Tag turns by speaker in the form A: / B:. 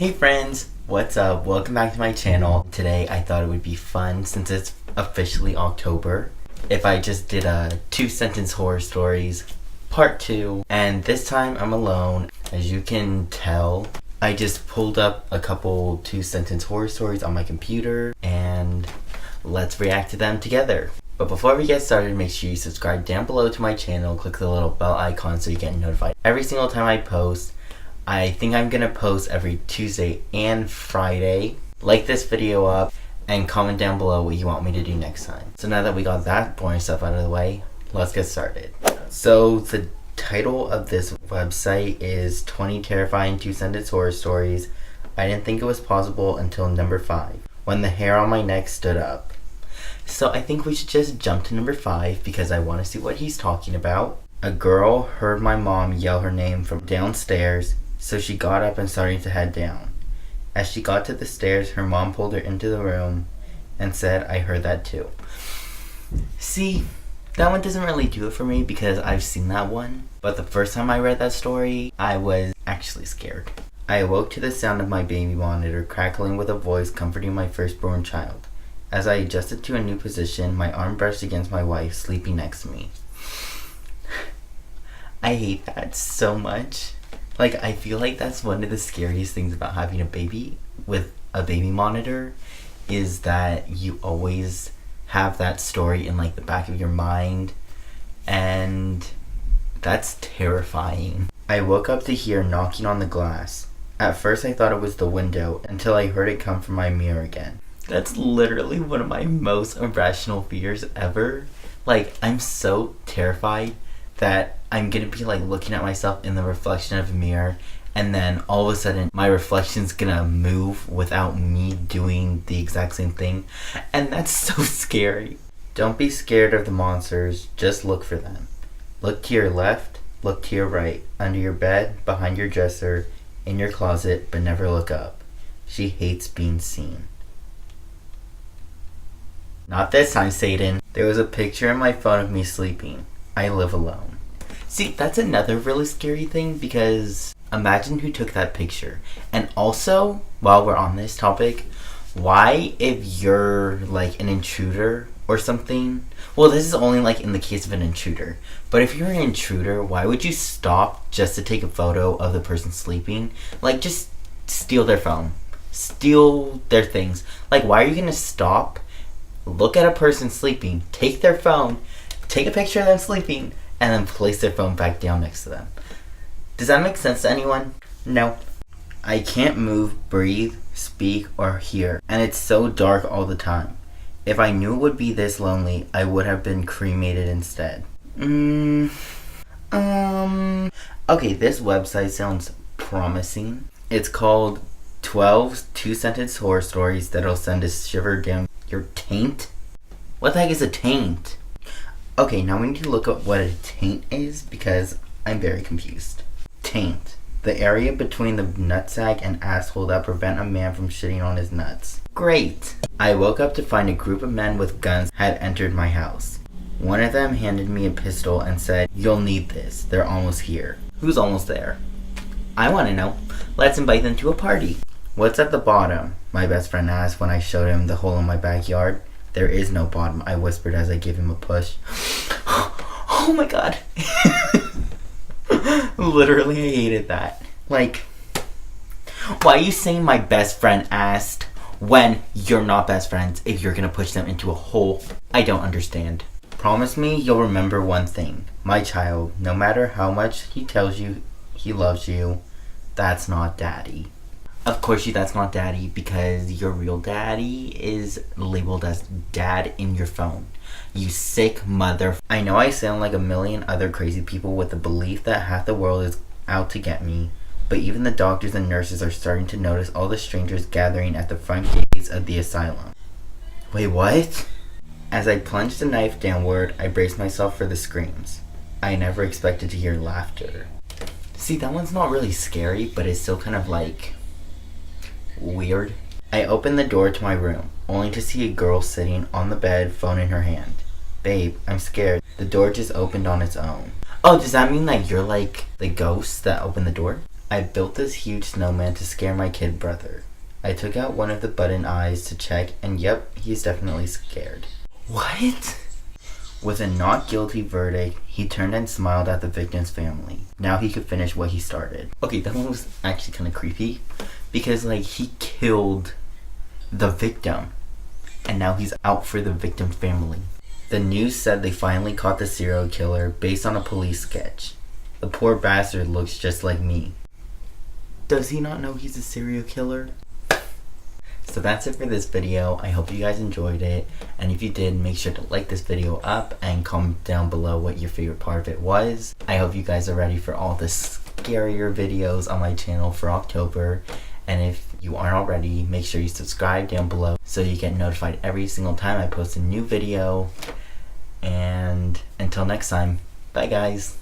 A: Hey friends, what's up? Welcome back to my channel. Today I thought it would be fun since it's officially October if I just did a 2-sentence horror stories part 2, and this time I'm alone. As you can tell, I just pulled up a couple 2-sentence horror stories on my computer and let's react to them together. But before we get started, make sure you subscribe down below to my channel, click the little bell icon so you get notified every single time I post. I think I'm gonna post every Tuesday and Friday. Like this video up and comment down below what you want me to do next time. So now that we got that boring stuff out of the way, let's get started. So the title of this website is 20 Terrifying 2-Sentence Horror Stories. I didn't think it was possible until number 5, when the hair on my neck stood up. So I think we should just jump to number 5 because I want to see what he's talking about. A girl heard my mom yell her name from downstairs, so she got up and started to head down. As she got to the stairs, her mom pulled her into the room and said, "I heard that too." See, that one doesn't really do it for me because I've seen that one. But the first time I read that story, I was actually scared. I awoke to the sound of my baby monitor crackling with a voice comforting my firstborn child. As I adjusted to a new position, my arm brushed against my wife sleeping next to me. I hate that so much. Like, I feel like that's one of the scariest things about having a baby with a baby monitor, is that you always have that story in like the back of your mind, and that's terrifying. I woke up to hear knocking on the glass. At first I thought it was the window until I heard it come from my mirror again. That's literally one of my most irrational fears ever. Like, I'm so terrified that I'm gonna be like looking at myself in the reflection of a mirror, and then all of a sudden my reflection's gonna move without me doing the exact same thing, and that's so scary. Don't be scared of the monsters, just look for them. Look to your left, look to your right, under your bed, behind your dresser, in your closet, but never look up. She hates being seen. Not this time, Satan. There was a picture in my phone of me sleeping. I live alone. See, that's another really scary thing, because imagine who took that picture. And also, while we're on this topic, why, if you're like an intruder or something, well, this is only like in the case of an intruder, but if you're an intruder, why would you stop just to take a photo of the person sleeping? Like, just steal their phone, steal their things. Like, why are you gonna stop, look at a person sleeping, take their phone, take a picture of them sleeping, and then place their phone back down next to them? Does that make sense to anyone? No. I can't move, breathe, speak, or hear, and it's so dark all the time. If I knew it would be this lonely, I would have been cremated instead. Okay, this website sounds promising. It's called 12 2-Sentence Horror Stories that'll send a shiver down your taint? What the heck is a taint? Okay, now we need to look up what a taint is because I'm very confused. Taint. The area between the nutsack and asshole that prevent a man from shitting on his nuts. Great! I woke up to find a group of men with guns had entered my house. One of them handed me a pistol and said, "You'll need this. They're almost here." Who's almost there? I want to know. Let's invite them to a party. "What's at the bottom?" my best friend asked when I showed him the hole in my backyard. "There is no bottom," I whispered as I gave him a push. Oh my god. Literally, I hated that. Like, why are you saying my best friend asked when you're not best friends if you're gonna push them into a hole? I don't understand. "Promise me you'll remember one thing. My child, no matter how much he tells you he loves you, that's not daddy." Of course that's not daddy, because your real daddy is labeled as dad in your phone. You sick mother. I know I sound like a million other crazy people with the belief that half the world is out to get me, but even the doctors and nurses are starting to notice all the strangers gathering at the front gates of the asylum. Wait, what? As I plunged the knife downward, I braced myself for the screams. I never expected to hear laughter. See, that one's not really scary, but it's still kind of like weird. I opened the door to my room, only to see a girl sitting on the bed, phone in her hand. "Babe, I'm scared." The door just opened on its own. Oh, does that mean that you're like the ghost that opened the door? I built this huge snowman to scare my kid brother. I took out one of the button eyes to check, and yep, he's definitely scared. What? With a not guilty verdict, he turned and smiled at the victim's family. Now he could finish what he started. Okay, that one was actually kind of creepy, because like he killed the victim, and now he's out for the victim's family. The news said they finally caught the serial killer based on a police sketch. The poor bastard looks just like me. Does he not know he's a serial killer? So that's it for this video. I hope you guys enjoyed it, and if you did, make sure to like this video up and comment down below what your favorite part of it was. I hope you guys are ready for all the scarier videos on my channel for October, and if you aren't already, make sure you subscribe down below so you get notified every single time I post a new video. And until next time, bye guys.